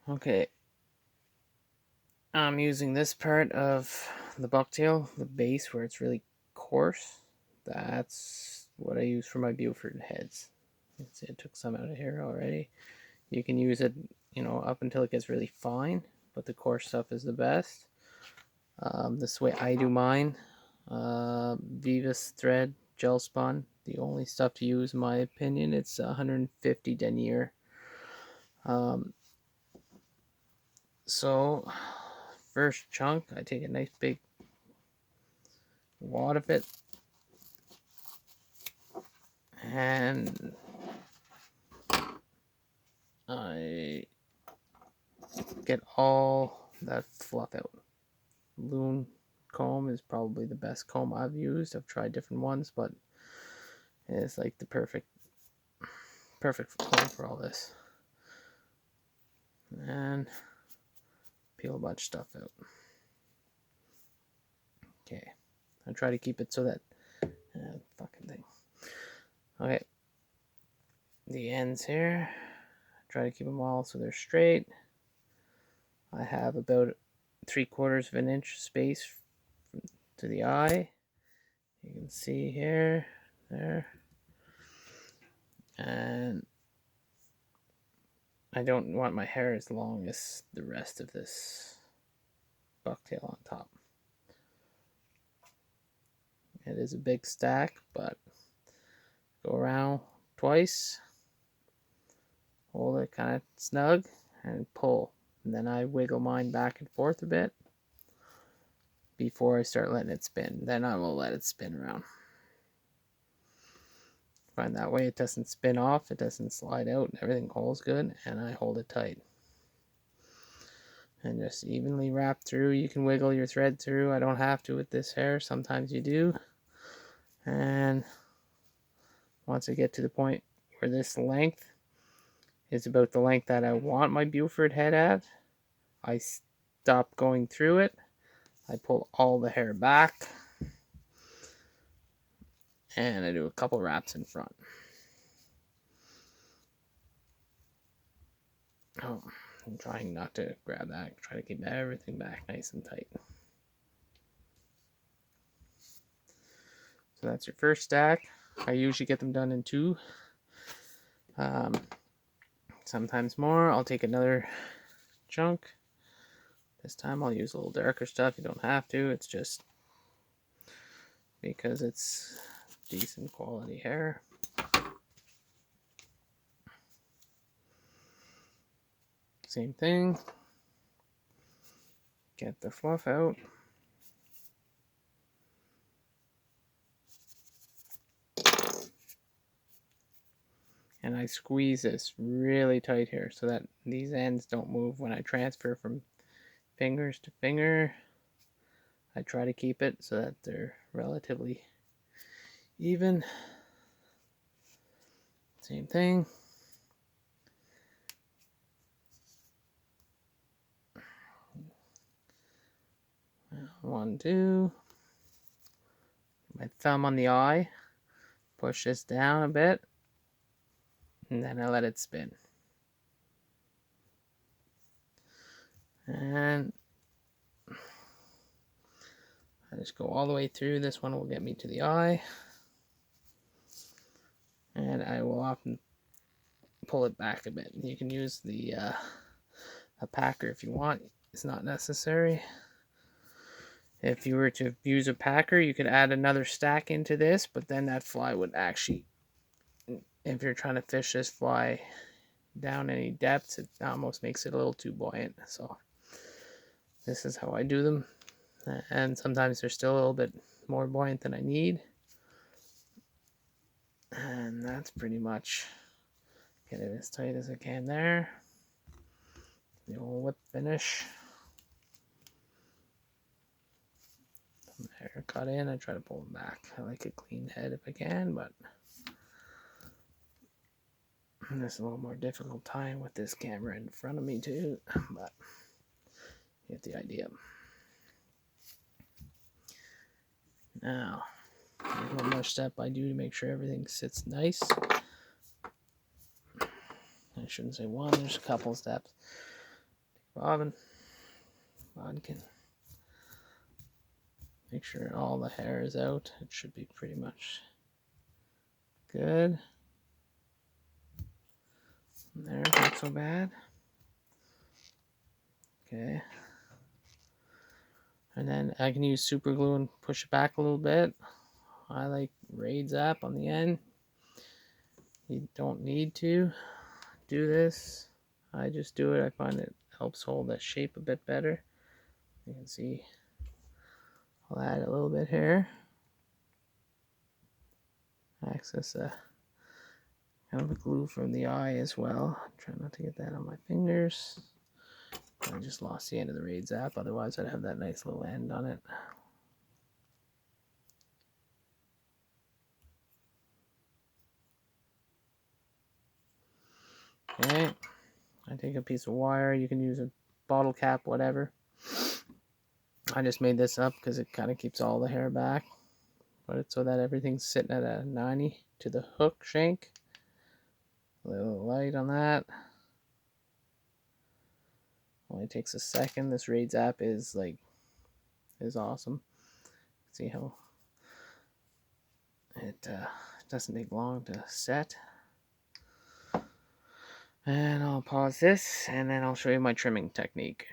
Okay, I'm using this part of the bucktail, the base where it's really coarse. That's what I use for my Buford heads. You can see I took some out of here already. You can use it, up until it gets really fine, but the coarse stuff is the best. This way I do mine. Vivus thread, gel spun, the only stuff to use in my opinion. It's 150 denier. So first chunk, I take a nice big wad of it and I get all that fluff out. Loon comb is probably the best comb I've used. I've tried different ones, but it's like the perfect comb for all this. And peel a bunch of stuff out. Okay, I try to keep it so that fucking thing. Okay, the ends here, try to keep them all so they're straight. I have about 3/4 of an inch space to the eye. You can see here, there, and I don't want my hair as long as the rest of this bucktail on top. It is a big stack, but go around twice, hold it kind of snug, and pull. And then I wiggle mine back and forth a bit before I start letting it spin. Then I will let it spin around. Find that way it doesn't spin off, it doesn't slide out, everything holds good, and I hold it tight. And just evenly wrap through. You can wiggle your thread through. I don't have to with this hair. Sometimes you do. And once I get to the point where this length is about the length that I want my Buford head at, I stop going through it. I pull all the hair back. And I do a couple wraps in front. Oh, I'm trying not to grab that. Try to keep everything back nice and tight. So that's your first stack. I usually get them done in two. Sometimes more. I'll take another chunk. This time I'll use a little darker stuff. You don't have to. It's just because it's decent quality hair. Same thing. Get the fluff out. And I squeeze this really tight here so that these ends don't move when I transfer from fingers to finger. I try to keep it so that they're relatively even. Same thing. One, two. My thumb on the eye. Push this down a bit. And then I let it spin. And I just go all the way through. This one will get me to the eye. And I will often pull it back a bit. You can use the a packer if you want. It's not necessary. If you were to use a packer, you could add another stack into this, but then that fly would actually, if you're trying to fish this fly down any depths, it almost makes it a little too buoyant. So this is how I do them. And sometimes they're still a little bit more buoyant than I need. And that's pretty much, get it as tight as I can there. The old whip finish. Hair cut in, I try to pull them back. I like a clean head if I can, but it's a little more difficult time with this camera in front of me too, but you get the idea. Now, here's one more step I do to make sure everything sits nice. I shouldn't say one, there's a couple steps. bobbin. Bobbin can make sure all the hair is out. It should be pretty much good. There, not so bad. Okay. And then I can use super glue and push it back a little bit. I like Raid Zap on the end. You don't need to do this. I just do it. I find it helps hold that shape a bit better. You can see I'll add a little bit here. Access a kind of a glue from the eye as well. Try not to get that on my fingers. I just lost the end of the Raid Zap, otherwise I'd have that nice little end on it. Okay, I take a piece of wire. You can use a bottle cap, whatever. I just made this up because it kind of keeps all the hair back. Put it so that everything's sitting at a 90 to the hook shank. A little light on that. Only takes a second. This Raid Zap is awesome. See how it doesn't take long to set. And I'll pause this and then I'll show you my trimming technique.